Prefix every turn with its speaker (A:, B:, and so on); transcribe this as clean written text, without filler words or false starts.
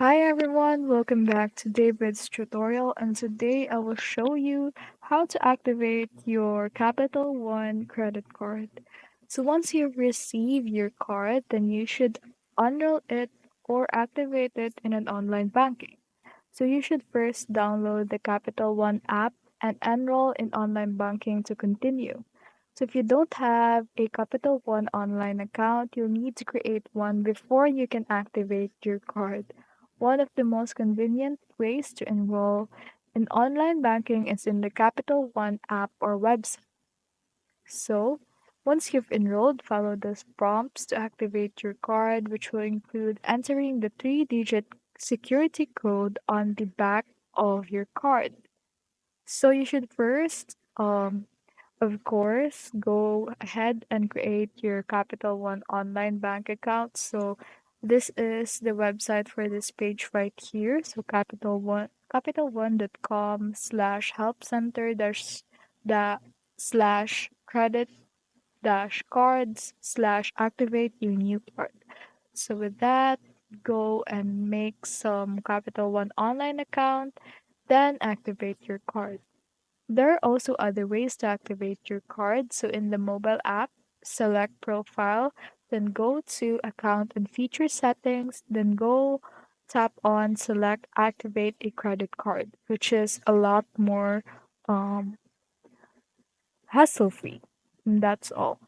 A: Hi everyone, welcome back to David's tutorial, and today I will show you how to activate your Capital One credit card. So once you receive your card, then you should unroll it or activate it in an online banking. So you should first download the Capital One app and enroll in online banking to continue. So if you don't have a Capital One online account, you'll need to create one before you can activate your card. One of the most convenient ways to enroll in online banking is in the Capital One app or website. So, once you've enrolled, follow the prompts to activate your card, which will include entering the three-digit security code on the back of your card. So you should first, of course, go ahead and create your Capital One online bank account. So this is the website for this page right here. So capitalone.com slash help center dash the slash credit dash cards slash activate your new card. So with that, go and make some Capital One online account, then activate your card. There are also other ways to activate your card. So in the mobile app, select profile, then go to account and feature settings, then go tap on select activate a credit card, which is a lot more um, hassle free. And that's all.